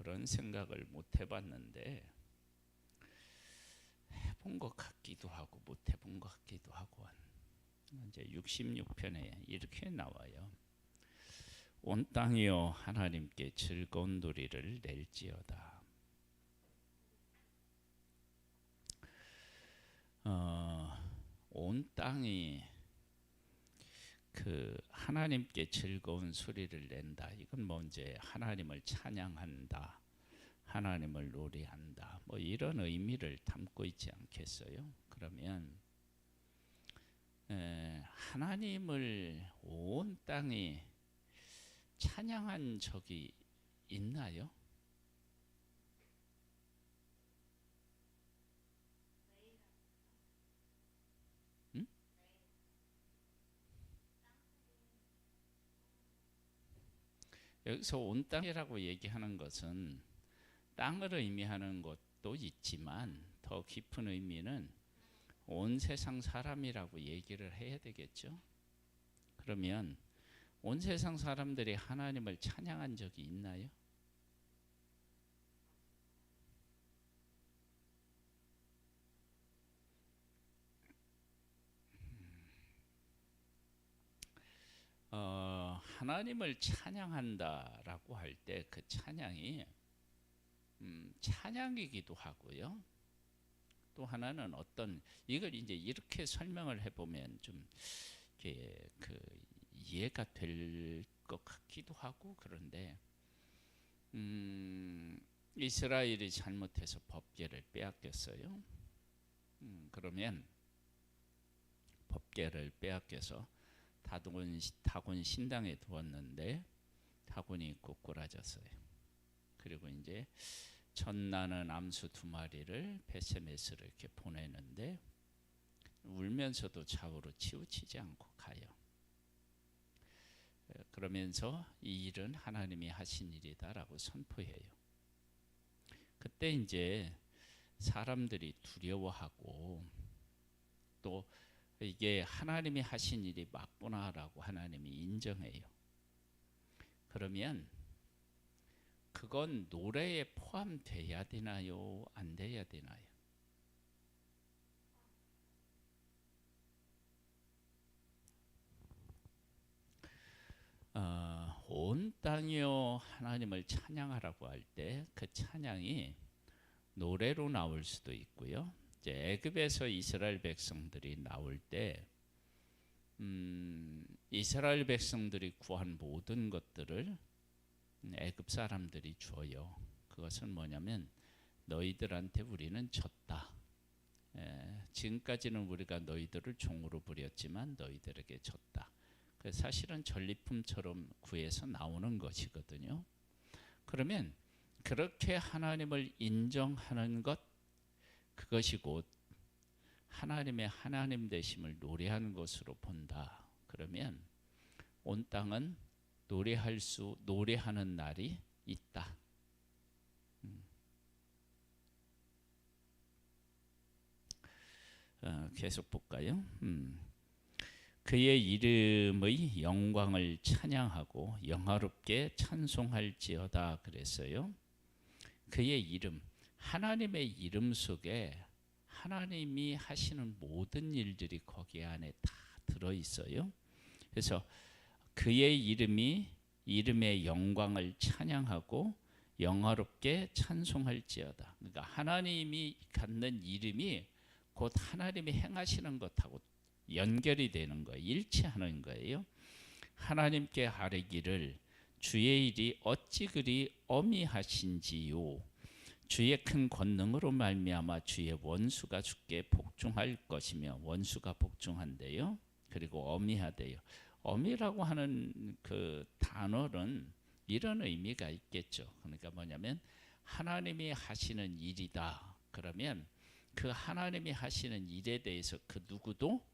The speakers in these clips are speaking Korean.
그런 생각을 못 해봤는데 해본 것 같기도 하고 못 해본 것 같기도 하고 이제 66편에 이렇게 나와요. 온 땅이여 하나님께 즐거운 노래를 낼지어다. 온 땅이 그 하나님께 즐거운 소리를 낸다. 이건 뭐 이제 하나님을 찬양한다, 하나님을 노래한다, 뭐 이런 의미를 담고 있지 않겠어요? 그러면 하나님을 온 땅이 찬양한 적이 있나요? 응? 여기서 온 땅이라고 얘기하는 것은 땅을 의미하는 것도 있지만 더 깊은 의미는 온 세상 사람이라고 얘기를 해야 되겠죠. 그러면 온 세상 사람들이 하나님을 찬양한 적이 있나요? 하나님을 찬양한다라고 할 때 그 찬양이 찬양이기도 하고요. 또 하나는 어떤 이걸 이제 이렇게 설명을 해보면 좀 그 이해가 될 것 같기도 하고 그런데 이스라엘이 잘못해서 법궤를 빼앗겼어요. 그러면 법궤를 빼앗겨서 다곤 신당에 두었는데 다곤이 꼬꾸라졌어요. 그리고 이제 젖나는 암수 2마리를 베세메스로 이렇게 보내는데 울면서도 좌우로 치우치지 않고 가요. 그러면서 이 일은 하나님이 하신 일이다라고 선포해요. 그때 이제 사람들이 두려워하고 또 이게 하나님이 하신 일이 맞구나라고 하나님이 인정해요. 그러면 그건 노래에 포함돼야 되나요? 안 돼야 되나요? 온 땅이여 하나님을 찬양하라고 할 때 그 찬양이 노래로 나올 수도 있고요. 이제 애굽에서 이스라엘 백성들이 나올 때 이스라엘 백성들이 구한 모든 것들을 애굽 사람들이 줘요. 그것은 뭐냐면 너희들한테 우리는 졌다. 지금까지는 우리가 너희들을 종으로 부렸지만 너희들에게 졌다. 사실은 전리품처럼 구해서 나오는 것이거든요. 그러면 그렇게 하나님을 인정하는 것, 그것이 곧 하나님의 하나님 되심을 노래하는 것으로 본다. 그러면 온 땅은 노래하는 날이 있다. 계속 볼까요? 그의 이름의 영광을 찬양하고 영화롭게 찬송할지어다 그랬어요. 그의 이름, 하나님의 이름 속에 하나님이 하시는 모든 일들이 거기 안에 다 들어있어요. 그래서 그의 이름의 영광을 찬양하고 영화롭게 찬송할지어다. 그러니까 하나님이 갖는 이름이 곧 하나님이 행하시는 것하고 연결이 되는 거예요. 일치하는 거예요. 하나님께 아뢰기를 주의 일이 어찌 그리 어미하신지요. 주의 큰 권능으로 말미암아 주의 원수가 주께 복종할 것이며 원수가 복종한대요. 그리고 어미하대요. 어미라고 하는 그 단어는 이런 의미가 있겠죠. 그러니까 뭐냐면 하나님이 하시는 일이다. 그러면 그 하나님이 하시는 일에 대해서 그 누구도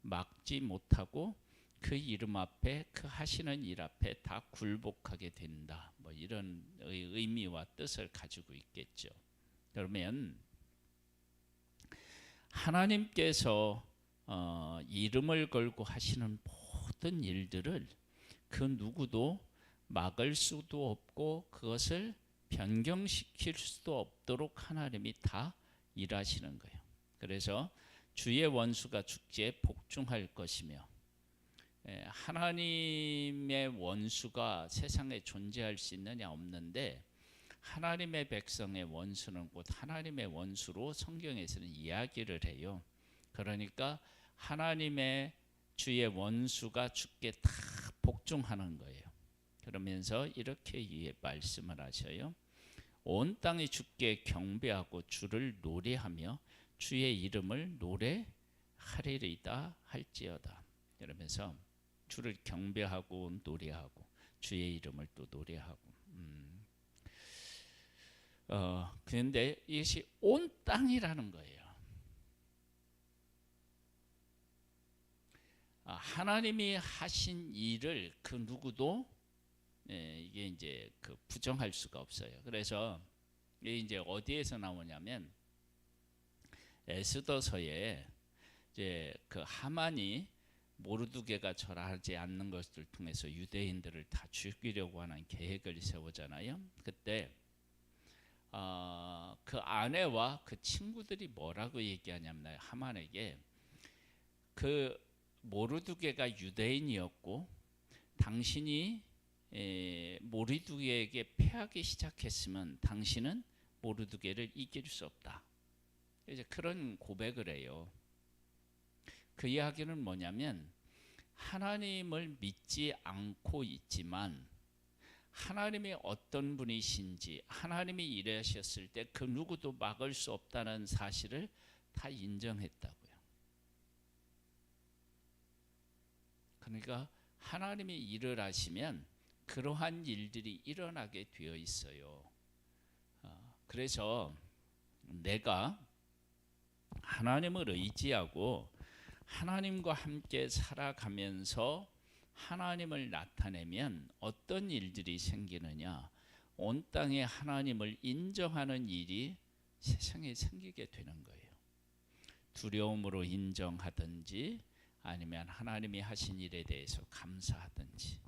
막지 못하고 그 이름 앞에 그 하시는 일 앞에 다 굴복하게 된다. 뭐 이런 의미와 뜻을 가지고 있겠죠. 그러면 하나님께서 이름을 걸고 하시는 모든 일들을 그 누구도 막을 수도 없고 그것을 변경시킬 수도 없도록 하나님이 다 일하시는 거예요. 그래서 주의 원수가 죽기에 복종할 것이며, 하나님의 원수가 세상에 존재할 수 있느냐? 없는데, 하나님의 백성의 원수는 곧 하나님의 원수로 성경에서는 이야기를 해요. 그러니까 하나님의 주의 원수가 죽게 다 복종하는 거예요. 그러면서 이렇게 말씀을 하셔요. 온 땅이 주께 경배하고 주를 노래하며 주의 이름을 노래하리이다 할지어다. 이러면서 주를 경배하고 노래하고 주의 이름을 또 노래하고. 그런데 이것이 온 땅이라는 거예요. 하나님이 하신 일을 그 누구도 이게 이제 그 부정할 수가 없어요. 그래서 이게 이제 어디에서 나오냐면 에스더서에 이제 그 하만이 모르드게가 절하지 않는 것을 통해서 유대인들을 다 죽이려고 하는 계획을 세우잖아요. 그때 그 아내와 그 친구들이 뭐라고 얘기하냐면 하만에게 그 모르드게가 유대인이었고 당신이 모르드게에게 패하기 시작했으면 당신은 모르드게를 이길 수 없다. 이제 그런 고백을 해요. 그 이야기는 뭐냐면 하나님을 믿지 않고 있지만 하나님이 어떤 분이신지 하나님이 일하셨을 때 그 누구도 막을 수 없다는 사실을 다 인정했다고요. 그러니까 하나님이 일을 하시면 그러한 일들이 일어나게 되어 있어요. 그래서 내가 하나님을 의지하고 하나님과 함께 살아가면서 하나님을 나타내면 어떤 일들이 생기느냐? 온 땅에 하나님을 인정하는 일이 세상에 생기게 되는 거예요. 두려움으로 인정하든지 아니면 하나님이 하신 일에 대해서 감사하든지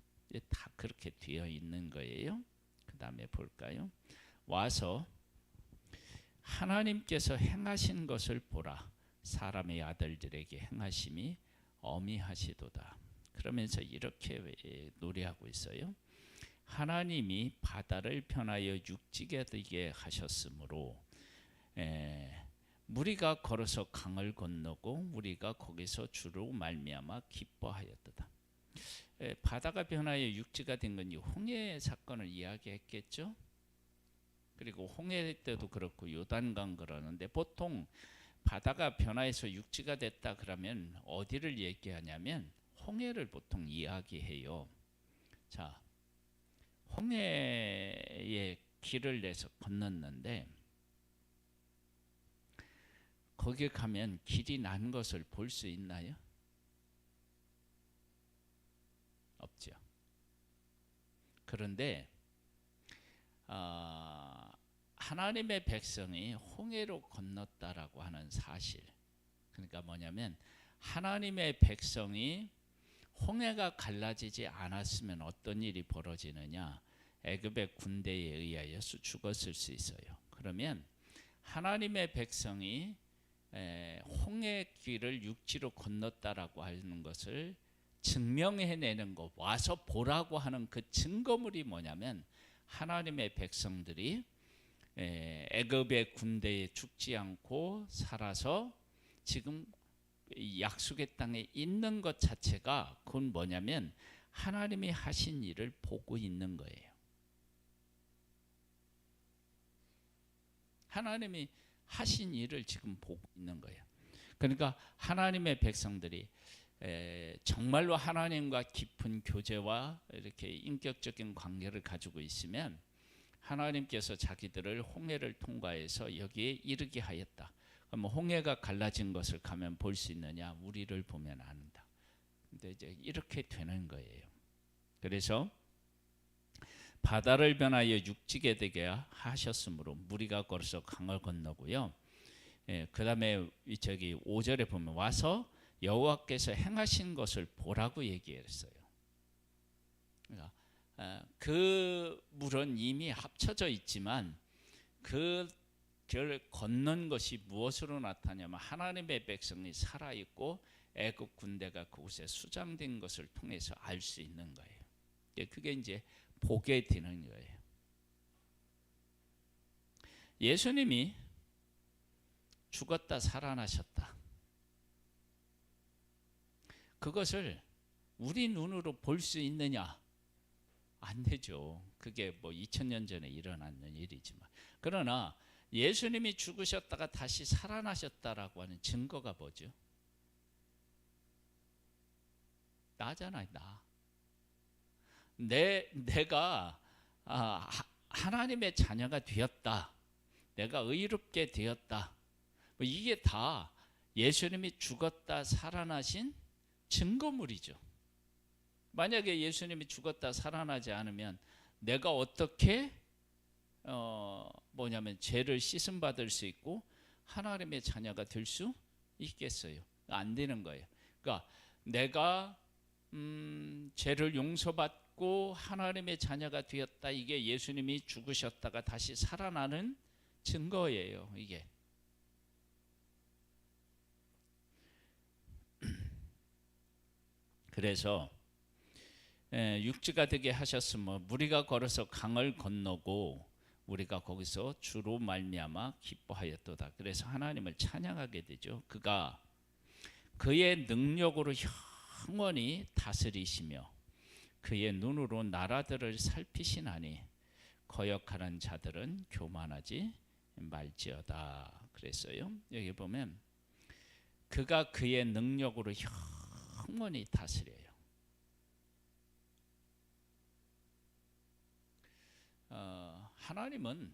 다 그렇게 되어 있는 거예요. 그 다음에 볼까요? 와서 하나님께서 행하신 것을 보라. 사람의 아들들에게 행하심이 어미하시도다. 그러면서 이렇게 노래하고 있어요. 하나님이 바다를 편하여 육지게 되게 하셨으므로 무리가 걸어서 강을 건너고 우리가 거기서 주로 말미암아 기뻐하였도다. 바다가 변하여 육지가 된 건 홍해 사건을 이야기했겠죠. 그리고 홍해 때도 그렇고 요단강 그러는데 보통 바다가 변화해서 육지가 됐다 그러면 어디를 얘기하냐면 홍해를 보통 이야기해요. 자, 홍해에 길을 내서 건넜는데 거기 가면 길이 난 것을 볼 수 있나요? 없죠. 그런데 하나님의 백성이 홍해로 건넜다라고 하는 사실, 그러니까 뭐냐면 하나님의 백성이 홍해가 갈라지지 않았으면 어떤 일이 벌어지느냐? 애굽의 군대에 의하여 죽었을 수 있어요. 그러면 하나님의 백성이 홍해 길을 육지로 건넜다라고 하는 것을 증명해내는 것, 와서 보라고 하는 그 증거물이 뭐냐면 하나님의 백성들이 애굽의 군대에 죽지 않고 살아서 지금 약속의 땅에 있는 것 자체가 그건 뭐냐면 하나님이 하신 일을 보고 있는 거예요. 하나님이 하신 일을 지금 보고 있는 거예요. 그러니까 하나님의 백성들이 정말로 하나님과 깊은 교제와 이렇게 인격적인 관계를 가지고 있으면 하나님께서 자기들을 홍해를 통과해서 여기에 이르게 하였다. 그럼 홍해가 갈라진 것을 가면 볼 수 있느냐? 우리를 보면 안다. 근데 이제 이렇게 되는 거예요. 그래서 바다를 변하여 육지게 되게 하셨으므로 무리가 걸어서 강을 건너고요. 그 다음에 저기 5절에 보면 와서 여호와께서 행하신 것을 보라고 얘기했어요. 그러니까 그 물은 이미 합쳐져 있지만 그를 건넌 것이 무엇으로 나타나냐면 하나님의 백성이 살아있고 애굽 군대가 그곳에 수장된 것을 통해서 알 수 있는 거예요. 그게 이제 보게 되는 거예요. 예수님이 죽었다 살아나셨다. 그것을 우리 눈으로 볼 수 있느냐? 안 되죠. 그게 뭐 2000년 전에 일어났는 일이지만. 그러나 예수님이 죽으셨다가 다시 살아나셨다라고 하는 증거가 뭐죠? 나잖아요, 나. 내가 하나님의 자녀가 되었다. 내가 의롭게 되었다. 뭐 이게 다 예수님이 죽었다 살아나신 증거물이죠. 만약에 예수님이 죽었다 살아나지 않으면 내가 어떻게 죄를 씻음 받을 수 있고 하나님의 자녀가 될 수 있겠어요? 안 되는 거예요. 그러니까 내가 죄를 용서받고 하나님의 자녀가 되었다. 이게 예수님이 죽으셨다가 다시 살아나는 증거예요. 이게. 그래서 육지가 되게 하셨으며 무리가 걸어서 강을 건너고 우리가 거기서 주로 말미암아 기뻐하였도다. 그래서 하나님을 찬양하게 되죠. 그가 그의 능력으로 영원히 다스리시며 그의 눈으로 나라들을 살피시나니 거역하는 자들은 교만하지 말지어다. 그랬어요. 여기 보면 그가 그의 능력으로 영원히 다스려요. 하나님은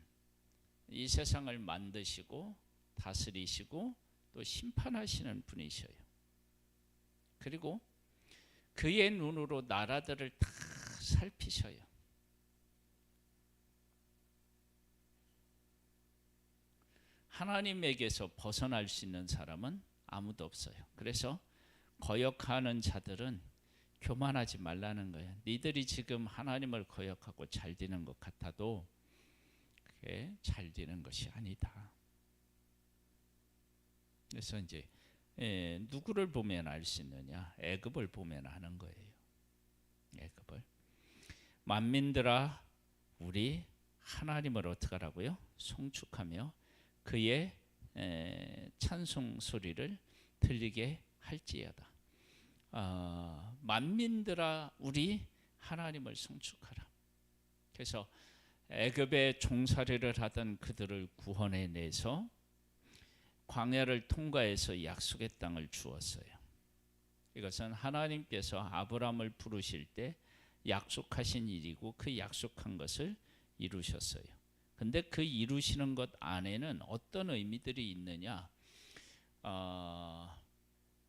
이 세상을 만드시고 다스리시고 또 심판하시는 분이셔요. 그리고 그의 눈으로 나라들을 다 살피셔요. 하나님에게서 벗어날 수 있는 사람은 아무도 없어요. 그래서 거역하는 자들은 교만하지 말라는 거예요. 니들이 지금 하나님을 거역하고 잘 되는 것 같아도 그게 잘 되는 것이 아니다. 그래서 이제 누구를 보면 알 수 있느냐? 애굽을 보면 아는 거예요. 애굽을. 만민들아 우리 하나님을 어떻게 하라고요? 송축하며 그의 찬송 소리를 들리게 할지어다. 만민들아 우리 하나님을 송축하라. 그래서 애굽에 종살이를 하던 그들을 구원해내서 광야를 통과해서 약속의 땅을 주었어요. 이것은 하나님께서 아브라함을 부르실 때 약속하신 일이고 그 약속한 것을 이루셨어요. 근데 그 이루시는 것 안에는 어떤 의미들이 있느냐?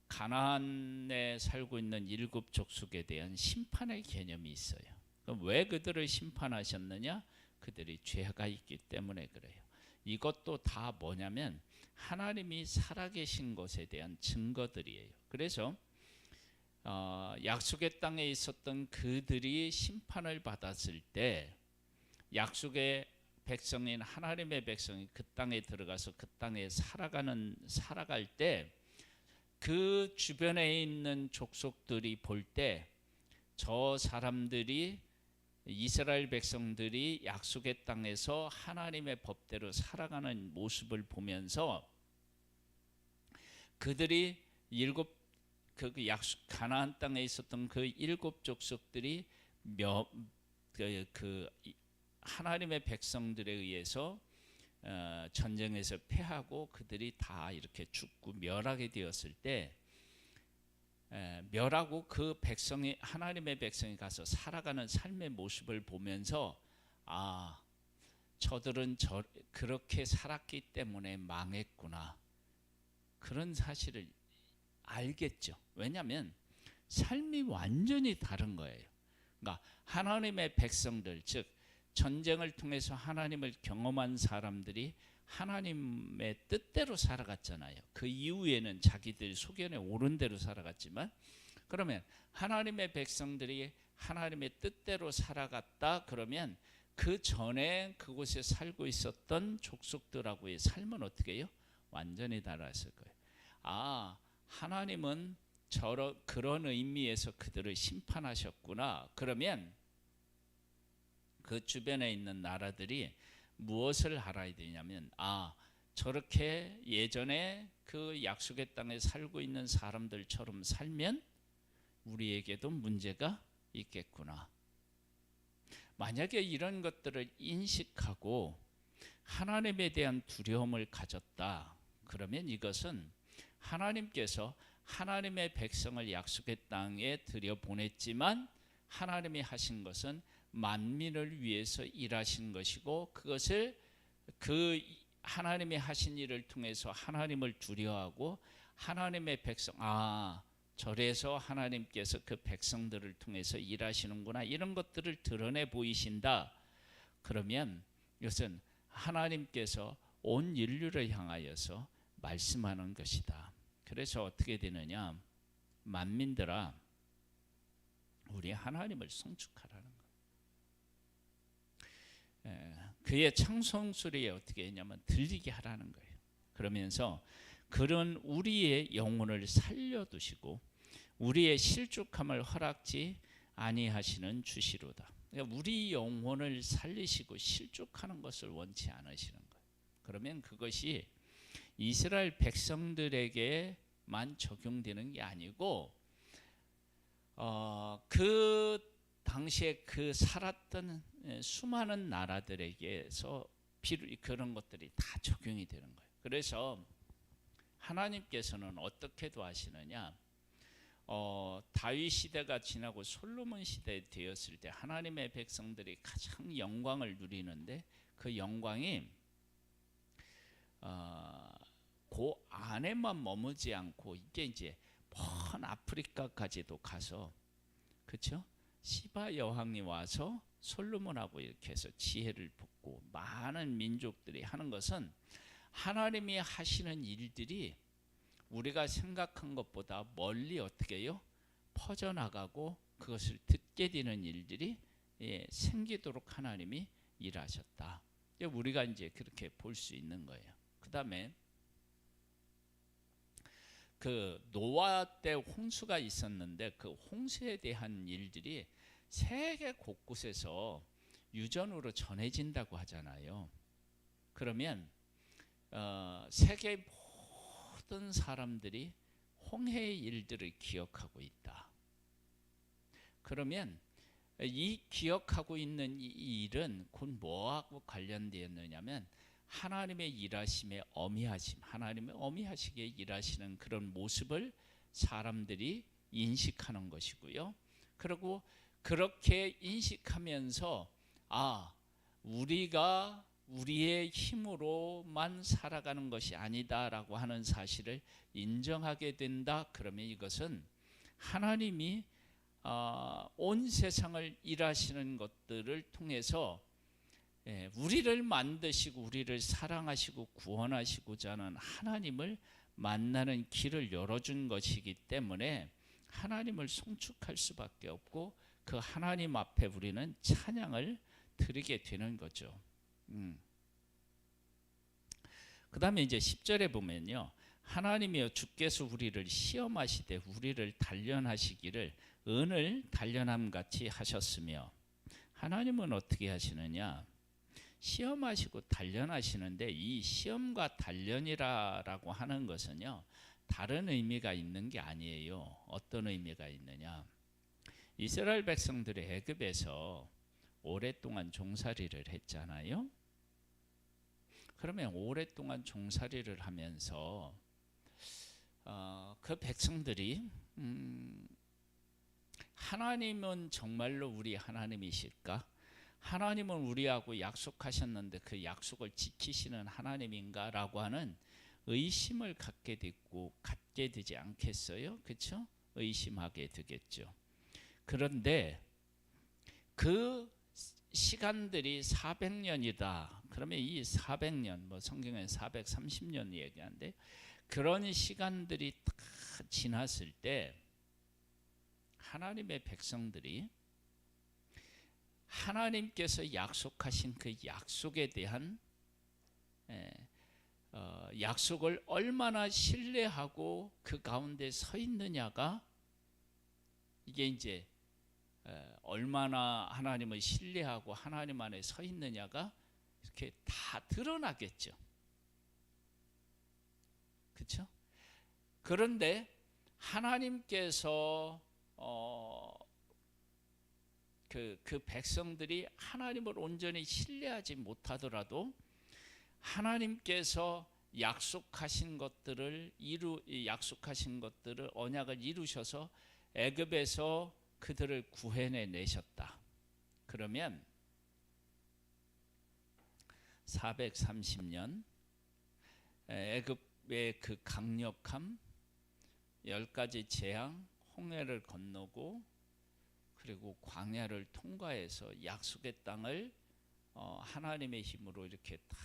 가나안에 살고 있는 일곱 족속에 대한 심판의 개념이 있어요. 그럼 왜 그들을 심판하셨느냐? 그들이 죄가 있기 때문에 그래요. 이것도 다 뭐냐면 하나님이 살아계신 것에 대한 증거들이에요. 그래서 약속의 땅에 있었던 그들이 심판을 받았을 때 약속의 백성인 하나님의 백성이 그 땅에 들어가서 그 땅에 살아갈 때 그 주변에 있는 족속들이 볼 때 저 사람들이 이스라엘 백성들이 약속의 땅에서 하나님의 법대로 살아가는 모습을 보면서 그들이 가나안 땅에 있었던 그 일곱 족속들이 하나님의 백성들에 의해서 전쟁에서 패하고 그들이 다 이렇게 죽고 멸하게 되었을 때 멸하고 그 백성이 하나님의 백성이 가서 살아가는 삶의 모습을 보면서 저들은 그렇게 살았기 때문에 망했구나. 그런 사실을 알겠죠. 왜냐하면 삶이 완전히 다른 거예요. 그러니까 하나님의 백성들, 즉 전쟁을 통해서 하나님을 경험한 사람들이 하나님의 뜻대로 살아갔잖아요. 그 이후에는 자기들 소견에 옳은 대로 살아갔지만, 그러면 하나님의 백성들이 하나님의 뜻대로 살아갔다 그러면 그 전에 그곳에 살고 있었던 족속들하고의 삶은 어떻게 해요? 완전히 달랐을 거예요. 아, 하나님은 그런 의미에서 그들을 심판하셨구나. 그러면 그 주변에 있는 나라들이 무엇을 알아야 되냐면, 아, 저렇게 예전에 그 약속의 땅에 살고 있는 사람들처럼 살면 우리에게도 문제가 있겠구나. 만약에 이런 것들을 인식하고 하나님에 대한 두려움을 가졌다 그러면 이것은 하나님께서 하나님의 백성을 약속의 땅에 들여보냈지만 하나님이 하신 것은 만민을 위해서 일하신 것이고, 그것을 그 하나님이 하신 일을 통해서 하나님을 두려워하고 하나님의 백성, 아, 저래서 하나님께서 그 백성들을 통해서 일하시는구나, 이런 것들을 드러내 보이신다 그러면 이것은 하나님께서 온 인류를 향하여서 말씀하는 것이다. 그래서 어떻게 되느냐, 만민들아 우리 하나님을 송축하라는 거예요. 그의 찬송 소리에 어떻게 했냐면 들리게 하라는 거예요. 그러면서 그런 우리의 영혼을 살려두시고 우리의 실족함을 허락지 아니하시는 주시로다. 그러니까 우리 영혼을 살리시고 실족하는 것을 원치 않으시는 거예요. 그러면 그것이 이스라엘 백성들에게만 적용되는 게 아니고 그 당시에 그 살았던 수많은 나라들에게서 그런 것들이 다 적용이 되는 거예요. 그래서 하나님께서는 어떻게 하시느냐, 다윗 시대가 지나고 솔로몬 시대 되었을 때 하나님의 백성들이 가장 영광을 누리는데 그 영광이 그 안에만 머무지 않고 이게 이제 먼 아프리카까지도 가서, 그렇죠? 시바 여왕이 와서 솔로몬하고 이렇게 해서 지혜를 붓고 많은 민족들이 하는 것은 하나님이 하시는 일들이 우리가 생각한 것보다 멀리 어떻게 해요? 퍼져나가고 그것을 듣게 되는 일들이 생기도록 하나님이 일하셨다. 우리가 이제 그렇게 볼 수 있는 거예요. 그 다음에 그 노아 때 홍수가 있었는데 그 홍수에 대한 일들이 세계 곳곳에서 유전으로 전해진다고 하잖아요. 그러면 세계 모든 사람들이 홍해의 일들을 기억하고 있다. 그러면 이 기억하고 있는 이 일은 곧 뭐하고 관련되었느냐면 하나님의 일하심의 어미하심, 하나님의 어미하시게 일하시는 그런 모습을 사람들이 인식하는 것이고요. 그리고 그렇게 인식하면서 아, 우리가 우리의 힘으로만 살아가는 것이 아니다라고 하는 사실을 인정하게 된다. 그러면 이것은 하나님이 온 세상을 일하시는 것들을 통해서 우리를 만드시고 우리를 사랑하시고 구원하시고자 하는 하나님을 만나는 길을 열어준 것이기 때문에 하나님을 송축할 수밖에 없고 그 하나님 앞에 우리는 찬양을 드리게 되는 거죠. 그 다음에 이제 10절에 보면요, 하나님이여 주께서 우리를 시험하시되 우리를 단련하시기를 은을 단련함 같이 하셨으며, 하나님은 어떻게 하시느냐, 시험하시고 단련하시는데 이 시험과 단련이라고 하는 것은요 다른 의미가 있는 게 아니에요. 어떤 의미가 있느냐, 이스라엘 백성들이 애굽에서 오랫동안 종살이를 했잖아요. 그러면 오랫동안 종살이를 하면서 그 백성들이 하나님은 정말로 우리 하나님이실까? 하나님은 우리하고 약속하셨는데 그 약속을 지키시는 하나님인가? 라고 하는 의심을 갖게 되지 않겠어요? 그렇죠? 의심하게 되겠죠. 그런데 그 시간들이 400년이다. 그러면 이 400년, 뭐 성경에 430년 얘기하는데 그런 시간들이 다 지났을 때 하나님의 백성들이 하나님께서 약속하신 그 약속에 대한 약속을 얼마나 신뢰하고 그 가운데 서 있느냐가, 이게 이제 얼마나 하나님을 신뢰하고 하나님 안에 서 있느냐가 이렇게 다 드러나겠죠. 그렇죠? 그런데 하나님께서 그 백성들이 하나님을 온전히 신뢰하지 못하더라도 하나님께서 약속하신 것들을 언약을 이루셔서 애굽에서 그들을 구해내 내셨다. 그러면 430년 애굽의 그 강력함, 10가지 재앙, 홍해를 건너고 그리고 광야를 통과해서 약속의 땅을 하나님의 힘으로 이렇게 다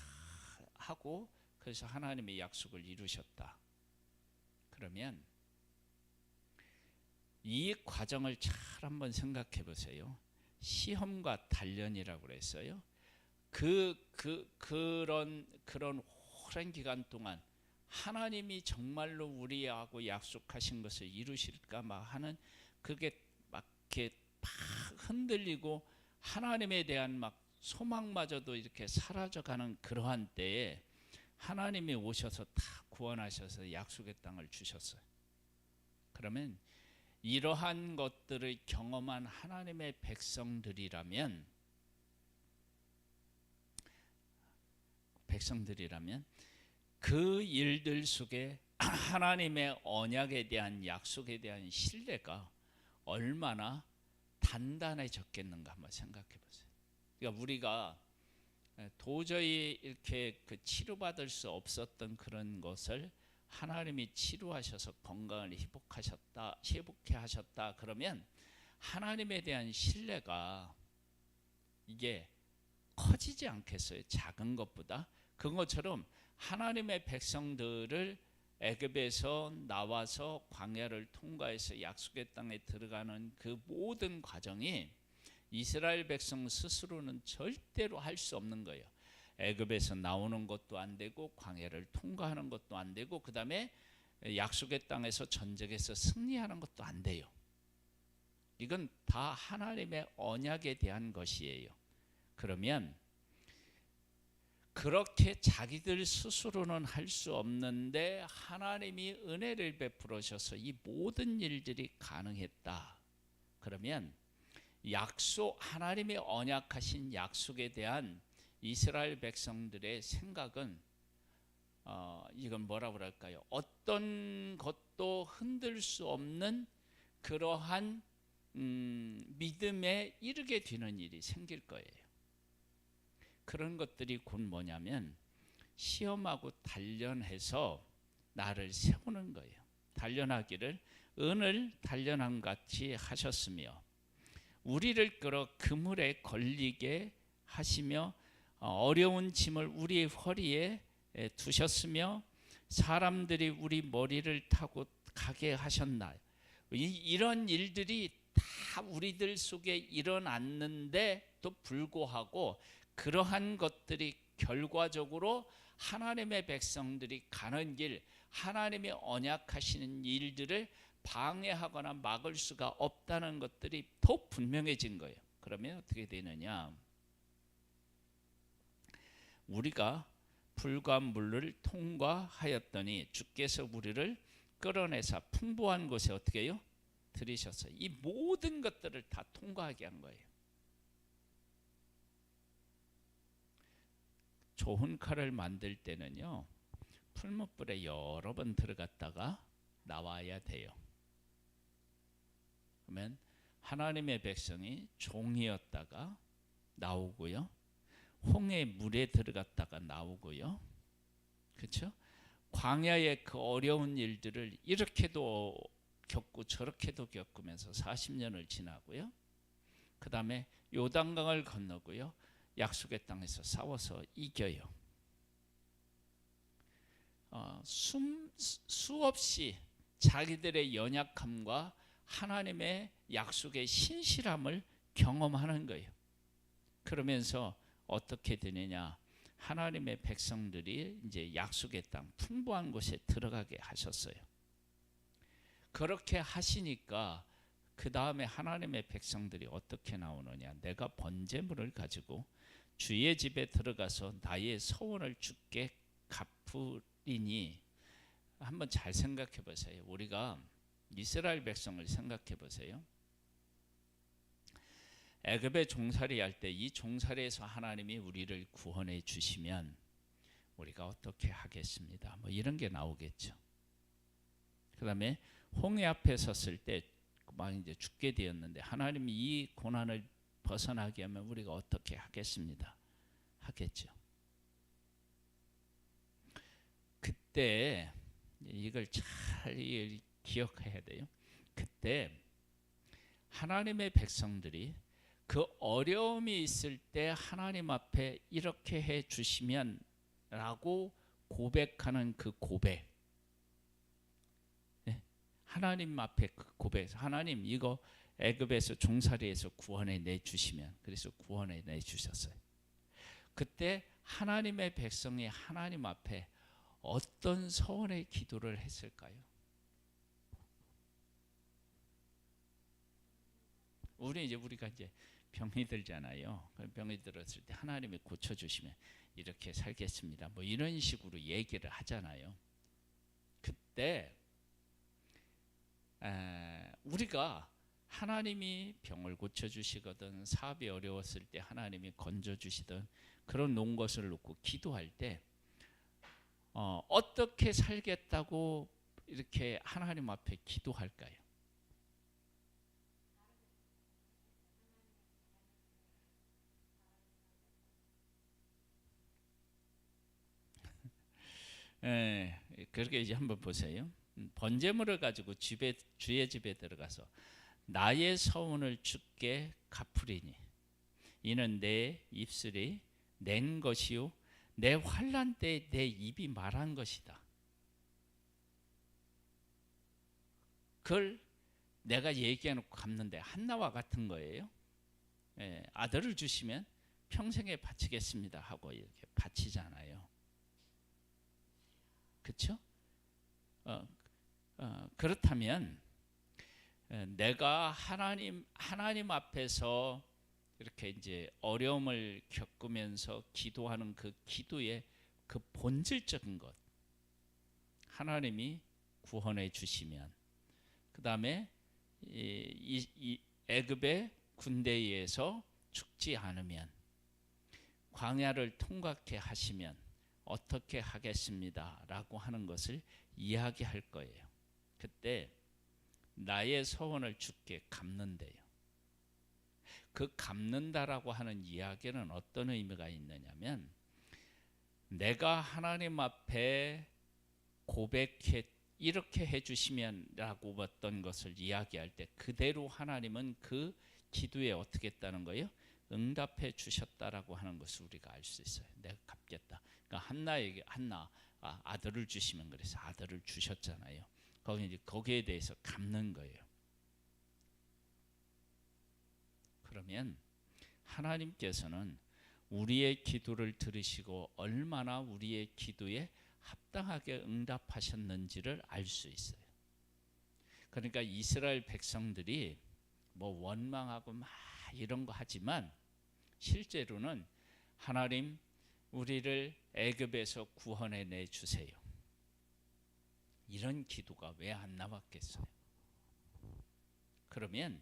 하고, 그래서 하나님의 약속을 이루셨다. 그러면 이 과정을 잘 한번 생각해 보세요. 시험과 단련이라고 그랬어요. 그런 오랜 기간 동안 하나님이 정말로 우리하고 약속하신 것을 이루실까 막 하는, 그게 막 이렇게 막 흔들리고 하나님에 대한 막 소망마저도 이렇게 사라져가는 그러한 때에 하나님이 오셔서 다 구원하셔서 약속의 땅을 주셨어요. 그러면 이러한 것들을 경험한 하나님의 백성들이라면 그 일들 속에 하나님의 언약에 대한 약속에 대한 신뢰가 얼마나 단단해졌겠는가 한번 생각해 보세요. 그러니까 우리가 도저히 이렇게 치료받을 수 없었던 그런 것을 하나님이 치료하셔서 건강을 회복해 하셨다 그러면 하나님에 대한 신뢰가 이게 커지지 않겠어요? 작은 것보다. 그것처럼 하나님의 백성들을 애굽에서 나와서 광야를 통과해서 약속의 땅에 들어가는 그 모든 과정이 이스라엘 백성 스스로는 절대로 할 수 없는 거예요. 애굽에서 나오는 것도 안 되고 광야를 통과하는 것도 안 되고 그 다음에 약속의 땅에서 전쟁에서 승리하는 것도 안 돼요. 이건 다 하나님의 언약에 대한 것이에요. 그러면 그렇게 자기들 스스로는 할 수 없는데 하나님이 은혜를 베풀으셔서 이 모든 일들이 가능했다. 그러면 하나님의 언약하신 약속에 대한 이스라엘 백성들의 생각은 이건 뭐라고 할까요? 어떤 것도 흔들 수 없는 그러한 믿음에 이르게 되는 일이 생길 거예요. 그런 것들이 곧 뭐냐면 시험하고 단련해서 나를 세우는 거예요. 단련하기를 은을 단련함 같이 하셨으며 우리를 끌어 그물에 걸리게 하시며 어려운 짐을 우리의 허리에 두셨으며 사람들이 우리 머리를 타고 가게 하셨나요? 이런 일들이 다 우리들 속에 일어났는데도 불구하고 그러한 것들이 결과적으로 하나님의 백성들이 가는 길, 하나님의 언약하시는 일들을 방해하거나 막을 수가 없다는 것들이 더 분명해진 거예요. 그러면 어떻게 되느냐? 우리가 불과 물을 통과하였더니 주께서 우리를 끌어내사 풍부한 곳에 어떻게 해요? 들이셔서 이 모든 것들을 다 통과하게 한 거예요. 좋은 칼을 만들 때는요, 풀무불에 여러 번 들어갔다가 나와야 돼요. 그러면 하나님의 백성이 종이었다가 나오고요, 홍해 물에 들어갔다가 나오고요, 그렇죠? 광야의 그 어려운 일들을 이렇게도 겪고 저렇게도 겪으면서 40년을 지나고요, 그 다음에 요단강을 건너고요, 약속의 땅에서 싸워서 이겨요. 수없이 자기들의 연약함과 하나님의 약속의 신실함을 경험하는 거예요. 그러면서 어떻게 되느냐? 하나님의 백성들이 이제 약속의 땅 풍부한 곳에 들어가게 하셨어요. 그렇게 하시니까 그 다음에 하나님의 백성들이 어떻게 나오느냐? 내가 번제물을 가지고 주의 집에 들어가서 나의 소원을 주께 갚으리니. 한번 잘 생각해 보세요. 우리가 이스라엘 백성을 생각해 보세요. 애굽에 종살이 할 때 이 종살이에서 하나님이 우리를 구원해 주시면 우리가 어떻게 하겠습니다. 뭐 이런 게 나오겠죠. 그 다음에 홍해 앞에 섰을 때 막 이제 죽게 되었는데 하나님이 이 고난을 벗어나게 하면 우리가 어떻게 하겠습니다. 하겠죠. 그때 이걸 잘 기억해야 돼요. 그때 하나님의 백성들이 그 어려움이 있을 때 하나님 앞에 이렇게 해 주시면 라고 고백하는 그 고백, 네? 하나님 앞에 그 고백, 하나님 이거 애굽에서 종살이에서 구원해 내주시면, 그래서 구원해 내주셨어요. 그때 하나님의 백성이 하나님 앞에 어떤 소원의 기도를 했을까요? 우리가 이제 병이 들잖아요. 병이 들었을 때 하나님이 고쳐주시면 이렇게 살겠습니다. 뭐 이런 식으로 얘기를 하잖아요. 그때 우리가 하나님이 병을 고쳐주시거든, 사업이 어려웠을 때 하나님이 건져주시든 그런 놓은 것을 놓고 기도할 때 어떻게 살겠다고 이렇게 하나님 앞에 기도할까요? 그렇게 이제 한번 보세요. 번제물을 가지고 주의 집에 들어가서 나의 서운을 주께 갚으리니 이는 내 입술이 낸 것이요 내 환난 때 내 입이 말한 것이다. 그걸 내가 얘기해놓고 갚는데 한나와 같은 거예요. 아들을 주시면 평생에 바치겠습니다 하고 이렇게 바치잖아요. 그렇죠? 그렇다면 내가 하나님 앞에서 이렇게 이제 어려움을 겪으면서 기도하는 그 기도의 그 본질적인 것, 하나님이 구원해 주시면, 그 다음에 이 애굽의 군대에 의해서 죽지 않으면, 광야를 통과케 하시면 어떻게 하겠습니다 라고 하는 것을 이야기할 거예요. 그때 나의 소원을 주께 갚는데요. 그 갚는다라고 하는 이야기는 어떤 의미가 있느냐면, 내가 하나님 앞에 고백해 이렇게 해주시면 라고 어떤 것을 이야기할 때 그대로 하나님은 그 기도에 어떻게 했다는 거예요? 응답해 주셨다라고 하는 것을 우리가 알 수 있어요. 내가 갚겠다. 그러니까 한나 아들을 주시면, 그래서 아들을 주셨잖아요. 거기에 대해서 갚는 거예요. 그러면 하나님께서는 우리의 기도를 들으시고 얼마나 우리의 기도에 합당하게 응답하셨는지를 알 수 있어요. 그러니까 이스라엘 백성들이 뭐 원망하고 막 이런 거 하지만 실제로는 하나님 우리를 애굽에서 구원해 내 주세요. 이런 기도가 왜 안 나왔겠어요? 그러면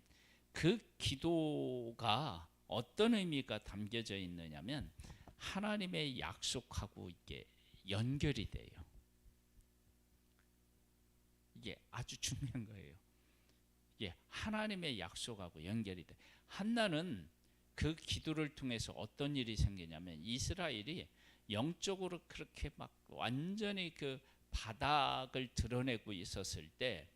그 기도가 어떤 의미가 담겨져 있느냐면 하나님의 약속하고 이게 연결이 돼요. 이게 아주 중요한 거예요. 이게 하나님의 약속하고 연결이 돼. 한나는 그 기도를 통해서 어떤 일이 생기냐면 이스라엘이 영적으로 그렇게 막 완전히 그 바닥을 드러내고 있었을 때,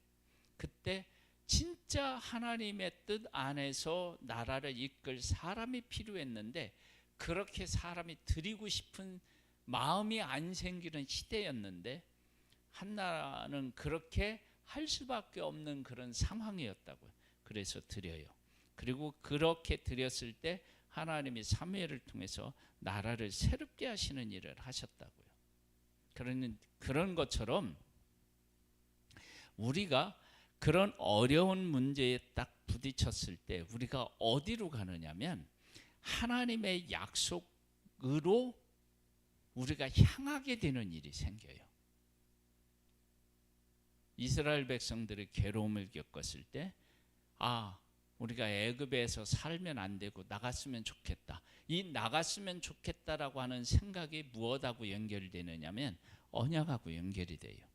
그때 진짜 하나님의 뜻 안에서 나라를 이끌 사람이 필요했는데 그렇게 사람이 드리고 싶은 마음이 안 생기는 시대였는데 한나는 그렇게 할 수밖에 없는 그런 상황이었다고요. 그래서 드려요. 그리고 그렇게 드렸을 때 하나님이 사무엘을 통해서 나라를 새롭게 하시는 일을 하셨다고요. 그런 것처럼 우리가 그런 어려운 문제에 딱 부딪혔을 때 우리가 어디로 가느냐면 하나님의 약속으로 우리가 향하게 되는 일이 생겨요. 이스라엘 백성들이 괴로움을 겪었을 때 우리가 애굽에서 살면 안 되고 나갔으면 좋겠다. 이 나갔으면 좋겠다라고 하는 생각이 무엇하고 연결되느냐면 언약하고 연결이 돼요.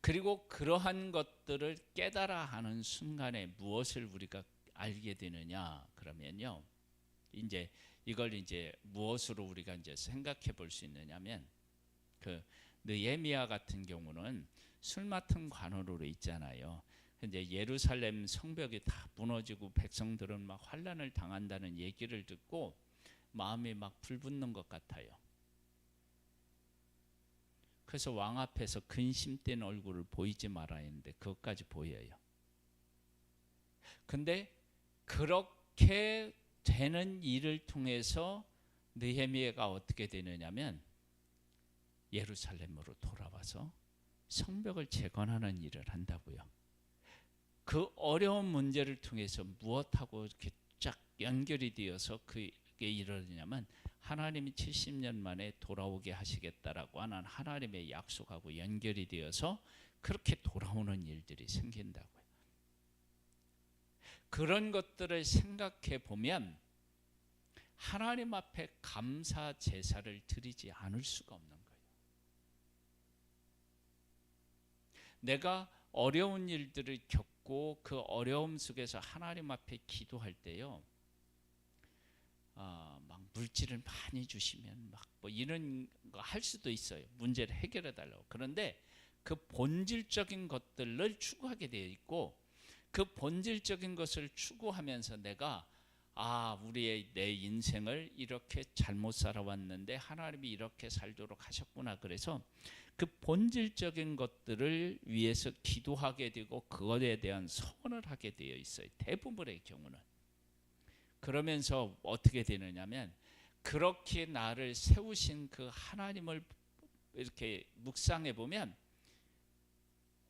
그리고 그러한 것들을 깨달아 하는 순간에 무엇을 우리가 알게 되느냐 그러면요. 이걸 무엇으로 우리가 생각해 볼 수 있느냐면 느헤미야 같은 경우는 술 맡은 관원으로 있잖아요. 이제 예루살렘 성벽이 다 무너지고 백성들은 막 환난을 당한다는 얘기를 듣고 마음이 막 불붙는 것 같아요. 그래서 왕 앞에서 근심된 얼굴을 보이지 말아야 했는데 그것까지 보여요. 근데 그렇게 되는 일을 통해서 느헤미야가 어떻게 되느냐면 예루살렘으로 돌아와서 성벽을 재건하는 일을 한다고요. 그 어려운 문제를 통해서 무엇하고 이렇게 쫙 연결이 되어서 그게 이러냐면 하나님이 70년 만에 돌아오게 하시겠다라고 하는 하나님의 약속하고 연결이 되어서 그렇게 돌아오는 일들이 생긴다고요. 그런 것들을 생각해 보면 하나님 앞에 감사 제사를 드리지 않을 수가 없는 거예요. 내가 어려운 일들을 겪고 그 어려움 속에서 하나님 앞에 기도할 때요, 막 물질을 많이 주시면 막 뭐 이런 거 할 수도 있어요. 문제를 해결해 달라고. 그런데 그 본질적인 것들을 추구하게 되어 있고 그 본질적인 것을 추구하면서 내가 내 인생을 이렇게 잘못 살아왔는데 하나님이 이렇게 살도록 하셨구나. 그래서 그 본질적인 것들을 위해서 기도하게 되고 그것에 대한 소원을 하게 되어 있어요. 대부분의 경우는. 그러면서 어떻게 되느냐면 그렇게 나를 세우신 그 하나님을 이렇게 묵상해 보면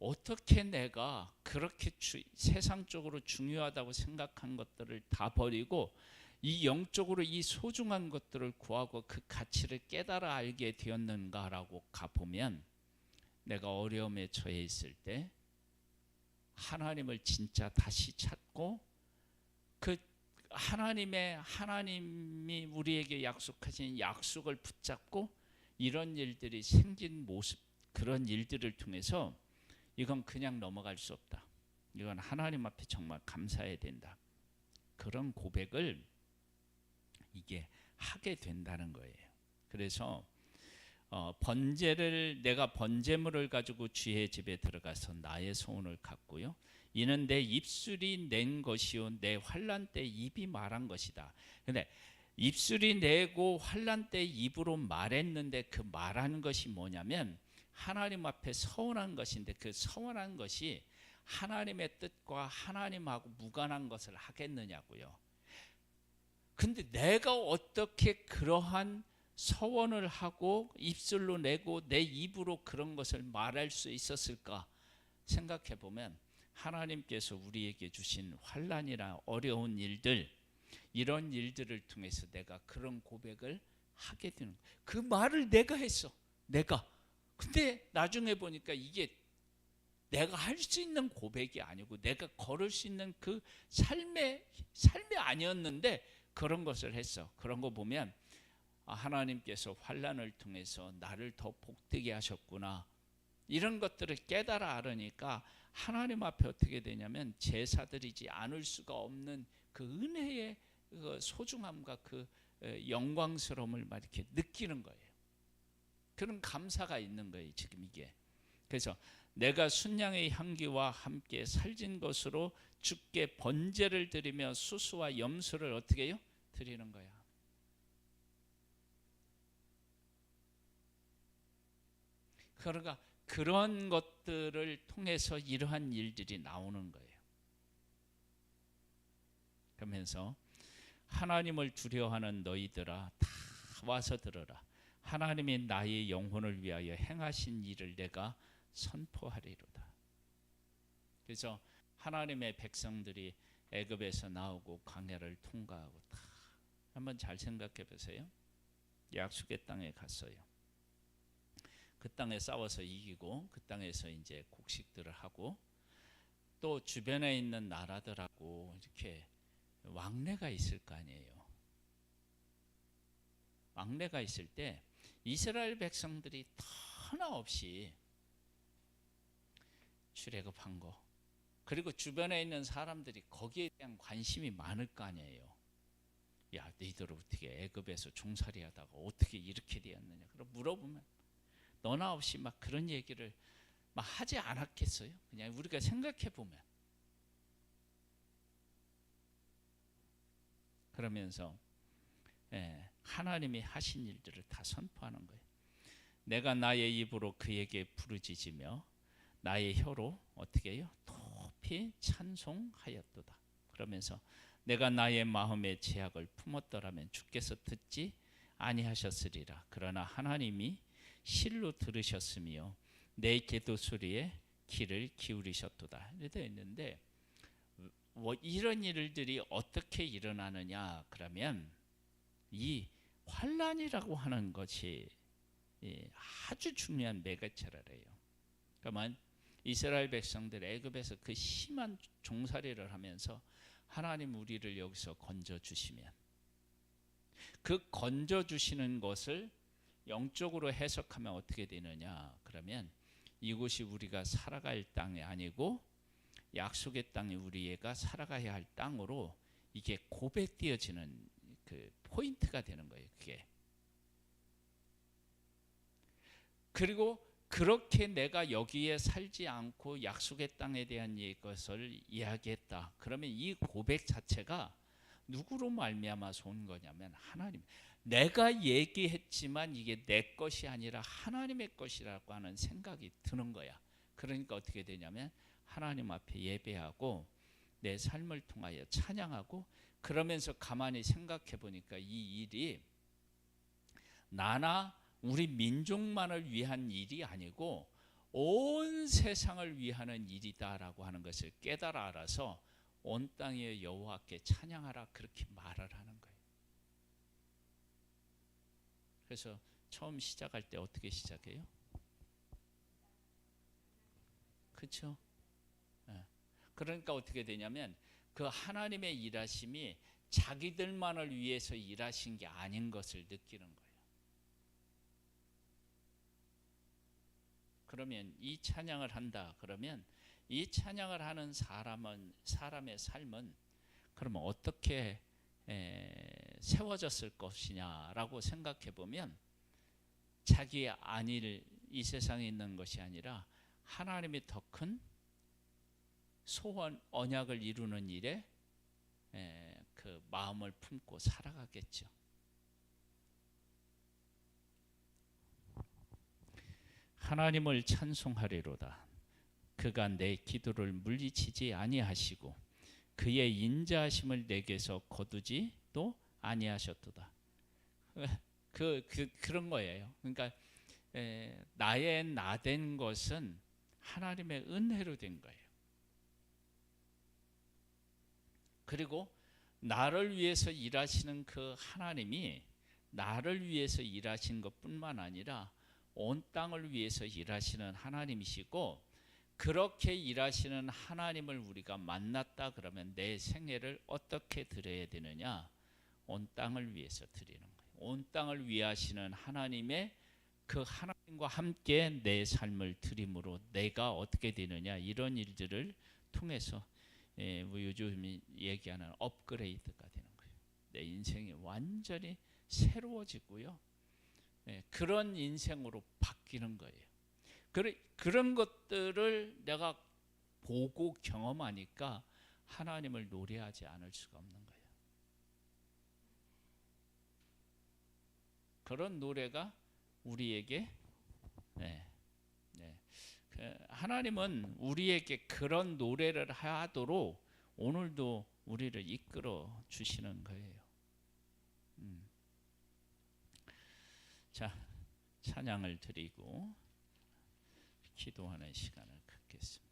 어떻게 내가 그렇게 세상적으로 중요하다고 생각한 것들을 다 버리고 이 영적으로 이 소중한 것들을 구하고 그 가치를 깨달아 알게 되었는가라고 가보면 내가 어려움에 처해 있을 때 하나님을 진짜 다시 찾고 그 하나님이 우리에게 약속하신 약속을 붙잡고 이런 일들이 생긴 모습, 그런 일들을 통해서 이건 그냥 넘어갈 수 없다. 이건 하나님 앞에 정말 감사해야 된다. 그런 고백을 이게 하게 된다는 거예요. 그래서 내가 번제물을 가지고 주의 집에 들어가서 나의 소원을 갖고요. 이는 내 입술이 낸 것이요 내 환난 때 입이 말한 것이다. 근데 입술이 내고 환난 때 입으로 말했는데 그 말하는 것이 뭐냐면 하나님 앞에 서원한 것인데 그 서원한 것이 하나님의 뜻과 하나님하고 무관한 것을 하겠느냐고요. 근데 내가 어떻게 그러한 서원을 하고 입술로 내고 내 입으로 그런 것을 말할 수 있었을까 생각해 보면 하나님께서 우리에게 주신 환난이나 어려운 일들, 이런 일들을 통해서 내가 그런 고백을 하게 되는 거예요. 그 말을 내가 했어. 내가. 근데 나중에 보니까 이게 내가 할 수 있는 고백이 아니고 내가 걸을 수 있는 그 삶이 아니었는데 그런 것을 했어. 그런 거 보면 하나님께서 환난을 통해서 나를 더 복되게 하셨구나. 이런 것들을 깨달아 알으니까 하나님 앞에 어떻게 되냐면 제사 드리지 않을 수가 없는 그 은혜의 그 소중함과 그 영광스러움을 막 이렇게 느끼는 거예요. 그런 감사가 있는 거예요, 지금 이게. 그래서 내가 순양의 향기와 함께 살진 것으로 주께 번제를 드리며 수수와 염소를 어떻게 해요? 드리는 거야. 그러니까 그런 것들을 통해서 이러한 일들이 나오는 거예요. 그러면서 하나님을 두려워하는 너희들아 다 와서 들어라. 하나님이 나의 영혼을 위하여 행하신 일을 내가 선포하리로다. 그래서 하나님의 백성들이 애굽에서 나오고 광야를 통과하고 다 한번 잘 생각해 보세요. 약속의 땅에 갔어요. 그 땅에 싸워서 이기고 그 땅에서 이제 곡식들을 하고 또 주변에 있는 나라들하고 이렇게 왕래가 있을 거 아니에요. 왕래가 있을 때 이스라엘 백성들이 터나 없이 출애굽한 거, 그리고 주변에 있는 사람들이 거기에 대한 관심이 많을 거 아니에요. 야, 너희들 어떻게 애굽에서 종살이 하다가 어떻게 이렇게 되었느냐. 그럼 물어보면 너나 없이 막 그런 얘기를 막 하지 않았겠어요? 그냥 우리가 생각해 보면. 그러면서 하나님이 하신 일들을 다 선포하는 거예요. 내가 나의 입으로 그에게 부르짖으며 나의 혀로 어떻게 해요? 높이 찬송하였도다. 그러면서 내가 나의 마음의 제약을 품었더라면 주께서 듣지 아니하셨으리라. 그러나 하나님이 실로 들으셨으며 내 기도 소리에 귀를 기울이셨도다. 이렇게 있는데 이런 일들이 어떻게 일어나느냐 그러면 이 환란이라고 하는 것이 아주 중요한 매개체라래요. 그러면 이스라엘 백성들 애굽에서 그 심한 종살이를 하면서 하나님 우리를 여기서 건져주시면 그 건져주시는 것을 영적으로 해석하면 어떻게 되느냐 그러면 이곳이 우리가 살아갈 땅이 아니고 약속의 땅이 우리가 살아가야 할 땅으로 이게 고백되어지는 그 포인트가 되는 거예요. 그게. 그리고 그렇게 내가 여기에 살지 않고 약속의 땅에 대한 것을 이야기했다. 그러면 이 고백 자체가 누구로 말미암아서 온 거냐면 하나님. 내가 얘기했지만 이게 내 것이 아니라 하나님의 것이라고 하는 생각이 드는 거야. 그러니까 어떻게 되냐면 하나님 앞에 예배하고 내 삶을 통하여 찬양하고 그러면서 가만히 생각해 보니까 이 일이 나나 우리 민족만을 위한 일이 아니고 온 세상을 위하는 일이다라고 하는 것을 깨달아 알아서 온 땅의 여호와께 찬양하라 그렇게 말을 하는 거예요. 그래서 처음 시작할 때 어떻게 시작해요? 그렇죠? 그러니까 어떻게 되냐면 그 하나님의 일하심이 자기들만을 위해서 일하신 게 아닌 것을 느끼는 거예요. 그러면 이 찬양을 한다. 그러면 이 찬양을 하는 사람의 삶은 그러면 어떻게 세워졌을 것이냐라고 생각해 보면 자기의 안일 이 세상에 있는 것이 아니라 하나님이 더 큰 소원 언약을 이루는 일에 그 마음을 품고 살아가겠죠. 하나님을 찬송하리로다. 그가 내 기도를 물리치지 아니하시고 그의 인자하심을 내게서 거두지 또 아니하셨도다. 그런 거예요. 그러니까 나의 나된 것은 하나님의 은혜로 된 거예요. 그리고 나를 위해서 일하시는 그 하나님이 나를 위해서 일하신 것뿐만 아니라 온 땅을 위해서 일하시는 하나님이시고 그렇게 일하시는 하나님을 우리가 만났다 그러면 내 생애를 어떻게 드려야 되느냐? 온 땅을 위해서 드리는 거예요. 온 땅을 위하시는 하나님의 그 하나님과 함께 내 삶을 드림으로 내가 어떻게 되느냐 이런 일들을 통해서 요즘 얘기하는 업그레이드가 되는 거예요. 내 인생이 완전히 새로워지고요. 그런 인생으로 바뀌는 거예요. 그런 것들을 내가 보고 경험하니까 하나님을 노래하지 않을 수가 없는 거예요. 그런 노래가 우리에게 하나님은 우리에게 그런 노래를 하도록 오늘도 우리를 이끌어 주시는 거예요. 자, 찬양을 드리고 기도하는 시간을 갖겠습니다.